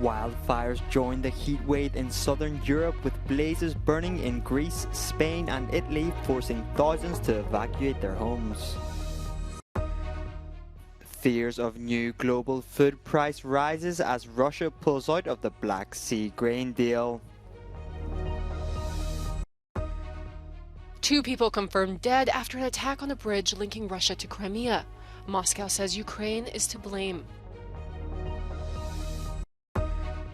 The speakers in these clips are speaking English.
Wildfires joined the heat wave in southern Europe, with blazes burning in Greece, Spain and Italy, forcing thousands to evacuate their homes. Fears of new global food price rises as Russia pulls out of the Black Sea grain deal. 2 people confirmed dead after an attack on a bridge linking Russia to Crimea. Moscow says Ukraine is to blame.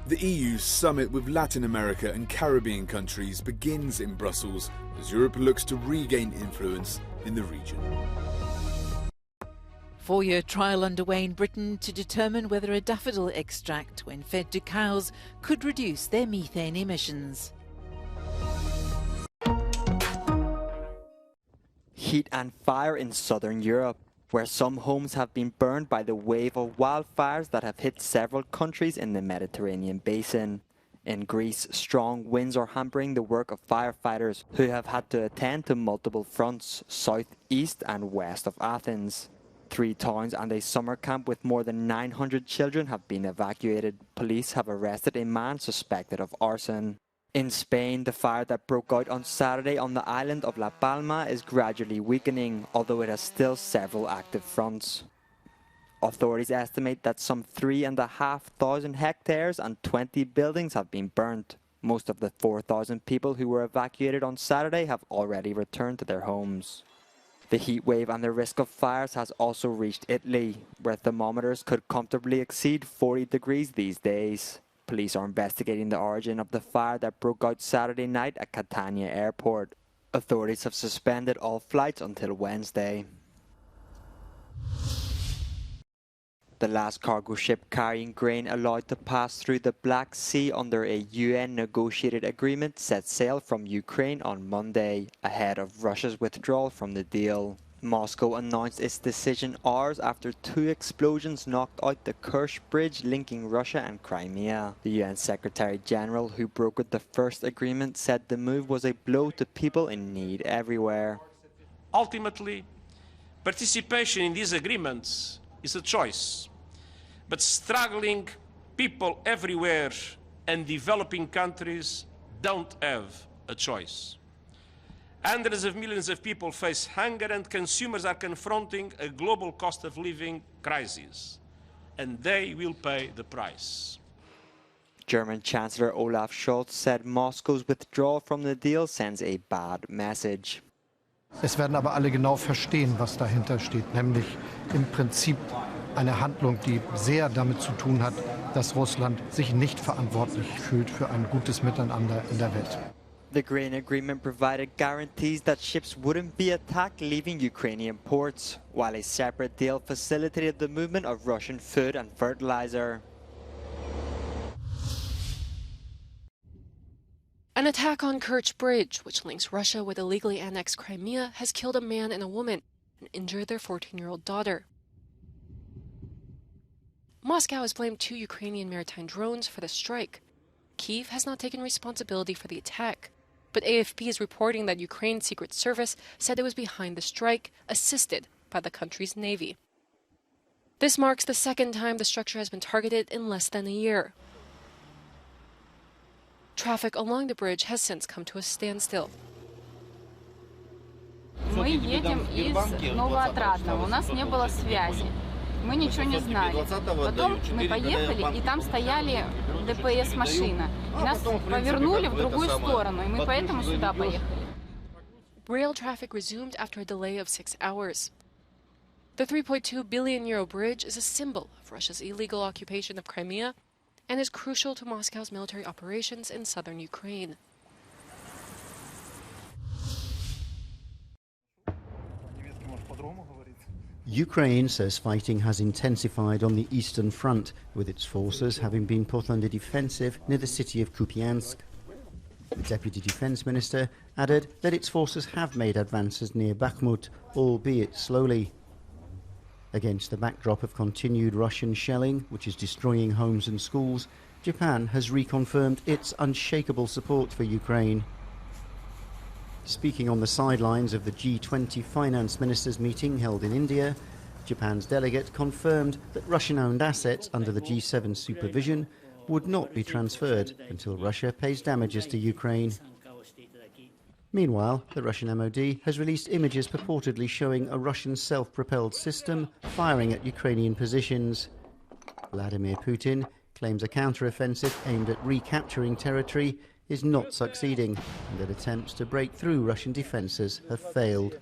The EU's summit with Latin America and Caribbean countries begins in Brussels as Europe looks to regain influence in the region. 4-year trial underway in Britain to determine whether a daffodil extract, when fed to cows, could reduce their methane emissions. Heat and fire in southern Europe, where some homes have been burned by the wave of wildfires that have hit several countries in the Mediterranean basin. In Greece, strong winds are hampering the work of firefighters who have had to attend to multiple fronts, south, east and west of Athens. 3 towns and a summer camp with more than 900 children have been evacuated. Police have arrested a man suspected of arson. In Spain, the fire that broke out on Saturday on the island of La Palma is gradually weakening, although it has still several active fronts. Authorities estimate that some 3,500 hectares and 20 buildings have been burnt. Most of the 4,000 people who were evacuated on Saturday have already returned to their homes. The heat wave and the risk of fires has also reached Italy, where thermometers could comfortably exceed 40 degrees these days. Police are investigating the origin of the fire that broke out Saturday night at Catania Airport. Authorities have suspended all flights until Wednesday. The last cargo ship carrying grain allowed to pass through the Black Sea under a UN-negotiated agreement set sail from Ukraine on Monday, ahead of Russia's withdrawal from the deal. Moscow announced its decision hours after 2 explosions knocked out the Kerch bridge linking Russia and Crimea. The UN Secretary General, who brokered the first agreement, said the move was a blow to people in need everywhere. Ultimately, participation in these agreements is a choice, but struggling people everywhere and developing countries don't have a choice. Hundreds of millions of people face hunger and consumers are confronting a global cost of living crisis, and they will pay the price. German Chancellor Olaf Scholz said Moscow's withdrawal from the deal sends a bad message. Es werden aber alle genau verstehen, was dahinter steht, nämlich im Prinzip eine Handlung, die sehr damit zu tun hat, dass Russland sich nicht verantwortlich fühlt für ein gutes Miteinander in der Welt. The grain agreement provided guarantees that ships wouldn't be attacked leaving Ukrainian ports, while a separate deal facilitated the movement of Russian food and fertilizer. An attack on Kerch Bridge, which links Russia with illegally annexed Crimea, has killed a man and a woman and injured their 14-year-old daughter. Moscow has blamed 2 Ukrainian maritime drones for the strike. Kyiv has not taken responsibility for the attack, but AFP is reporting that Ukraine's Secret Service said it was behind the strike, assisted by the country's navy. This marks the 2nd time the structure has been targeted in less than a year. Traffic along the bridge has since come to a standstill. Мы едем из Новоотрадного, у нас не было связи, мы ничего не знали. Потом мы поехали, и там стояли ДПС-машина. Нас повернули в другую сторону, и мы поэтому сюда поехали. Rail traffic resumed after a delay of 6 hours. The 3.2 billion euro bridge is a symbol of Russia's illegal occupation of Crimea and is crucial to Moscow's military operations in southern Ukraine. Ukraine says fighting has intensified on the eastern front, with its forces having been put on the defensive near the city of Kupiansk. The Deputy Defence Minister added that its forces have made advances near Bakhmut, albeit slowly. Against the backdrop of continued Russian shelling, which is destroying homes and schools, Japan has reconfirmed its unshakable support for Ukraine. Speaking on the sidelines of the G20 finance ministers meeting held in India, Japan's delegate confirmed that Russian-owned assets under the G7 supervision would not be transferred until Russia pays damages to Ukraine. Meanwhile, the Russian MOD has released images purportedly showing a Russian self-propelled system firing at Ukrainian positions. Vladimir Putin claims a counter-offensive aimed at recapturing territory is not succeeding, and that attempts to break through Russian defences have failed.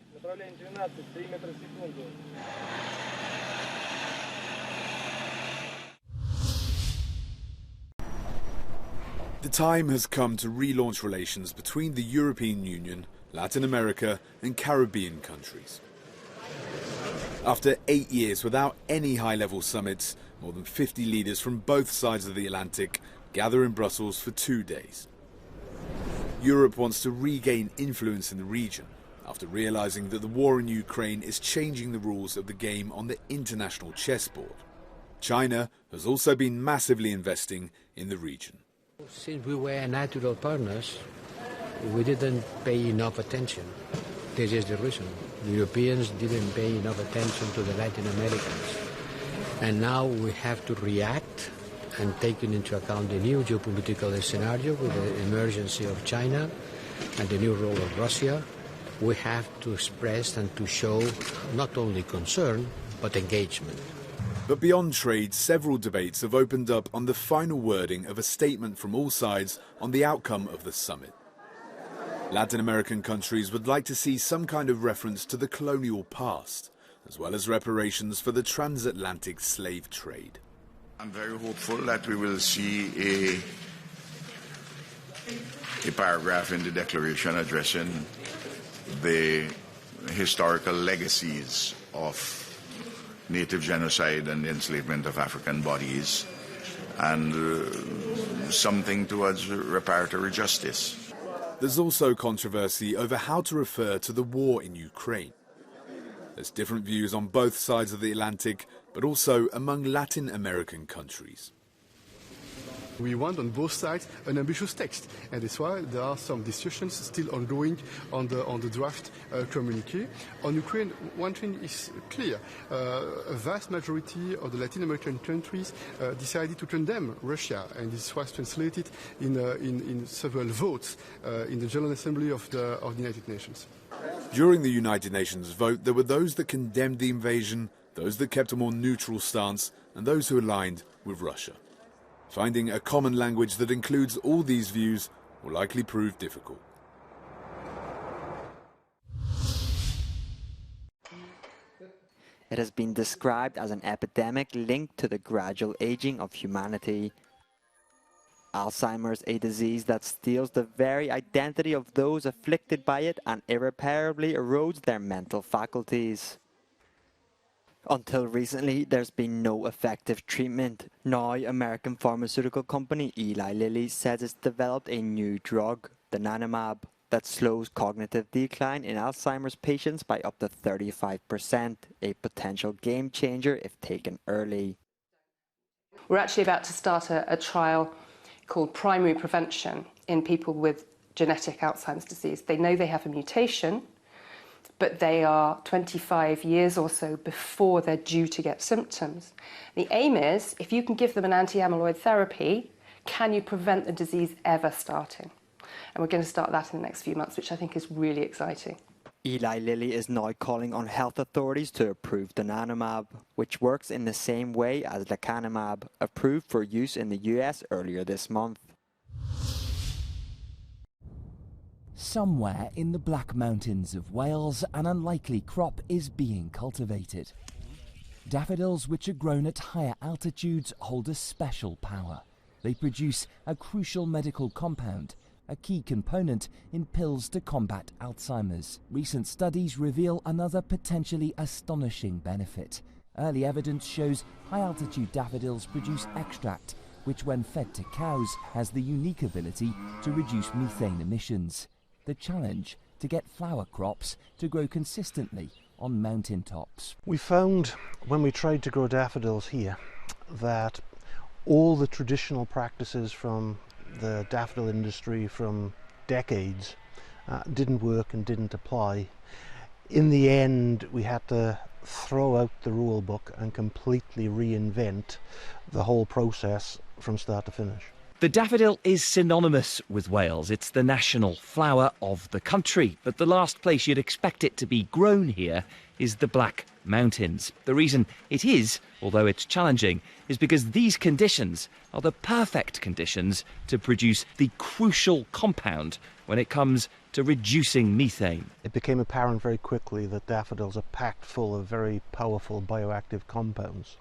The time has come to relaunch relations between the European Union, Latin America and Caribbean countries. After 8 years without any high-level summits, more than 50 leaders from both sides of the Atlantic gather in Brussels for 2 days. Europe wants to regain influence in the region after realizing that the war in Ukraine is changing the rules of the game on the international chessboard. China has also been massively investing in the region. Since we were natural partners, we didn't pay enough attention. This is the reason. The Europeans didn't pay enough attention to the Latin Americans. And now we have to react and taking into account the new geopolitical scenario with the emergence of China and the new role of Russia, we have to express and to show not only concern, but engagement. But beyond trade, several debates have opened up on the final wording of a statement from all sides on the outcome of the summit. Latin American countries would like to see some kind of reference to the colonial past, as well as reparations for the transatlantic slave trade. I'm very hopeful that we will see a paragraph in the declaration addressing the historical legacies of native genocide and the enslavement of African bodies, and something towards reparatory justice. There's also controversy over how to refer to the war in Ukraine. There's different views on both sides of the Atlantic, but also among Latin American countries. We want on both sides an ambitious text, and that's why there are some discussions still ongoing on the draft communiqué. On Ukraine, one thing is clear. A vast majority of the Latin American countries decided to condemn Russia, and this was translated in several votes in the General Assembly of the United Nations. During the United Nations vote, there were those that condemned the invasion, those that kept a more neutral stance, and those who aligned with Russia. Finding a common language that includes all these views will likely prove difficult. It has been described as an epidemic linked to the gradual aging of humanity. Alzheimer's, a disease that steals the very identity of those afflicted by it and irreparably erodes their mental faculties. Until recently, there's been no effective treatment. Now, American pharmaceutical company Eli Lilly says it's developed a new drug, donanemab, that slows cognitive decline in Alzheimer's patients by up to 35%, a potential game changer if taken early. We're actually about to start a trial called primary prevention in people with genetic Alzheimer's disease. They know they have a mutation, but they are 25 years or so before they're due to get symptoms. The aim is, if you can give them an anti-amyloid therapy, can you prevent the disease ever starting? And we're going to start that in the next few months, which I think is really exciting. Eli Lilly is now calling on health authorities to approve donanemab, which works in the same way as lecanemab, approved for use in the US earlier this month. Somewhere in the Black Mountains of Wales, an unlikely crop is being cultivated. Daffodils, which are grown at higher altitudes, hold a special power. They produce a crucial medical compound, a key component in pills to combat Alzheimer's. Recent studies reveal another potentially astonishing benefit. Early evidence shows high-altitude daffodils produce extract, which when fed to cows has the unique ability to reduce methane emissions. The challenge, to get flower crops to grow consistently on mountain tops. We found when we tried to grow daffodils here that all the traditional practices from the daffodil industry from decades didn't work and didn't apply. In the end, we had to throw out the rule book and completely reinvent the whole process from start to finish. The daffodil is synonymous with Wales. It's the national flower of the country. But the last place you'd expect it to be grown here is the Black Mountains. The reason it is, although it's challenging, is because these conditions are the perfect conditions to produce the crucial compound when it comes to reducing methane. It became apparent very quickly that daffodils are packed full of very powerful bioactive compounds.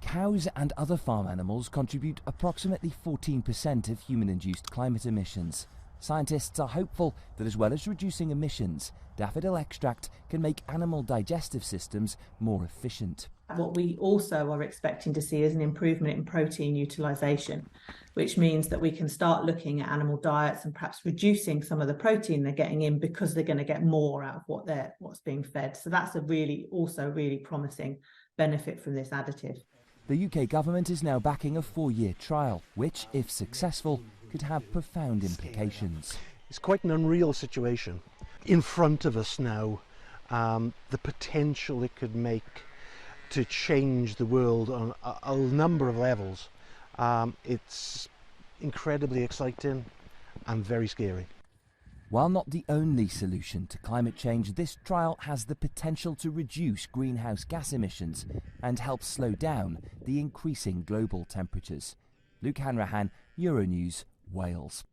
Cows and other farm animals contribute approximately 14% of human-induced climate emissions. Scientists are hopeful that as well as reducing emissions, daffodil extract can make animal digestive systems more efficient. What we also are expecting to see is an improvement in protein utilisation, which means that we can start looking at animal diets and perhaps reducing some of the protein they're getting in because they're going to get more out of what's being fed. So that's a really promising benefit from this additive. The UK government is now backing a 4-year trial, which, if successful, could have profound implications. It's quite an unreal situation. In front of us now, the potential it could make to change the world on a number of levels. It's incredibly exciting and very scary. While not the only solution to climate change, this trial has the potential to reduce greenhouse gas emissions and help slow down the increasing global temperatures. Luke Hanrahan, Euronews, Wales.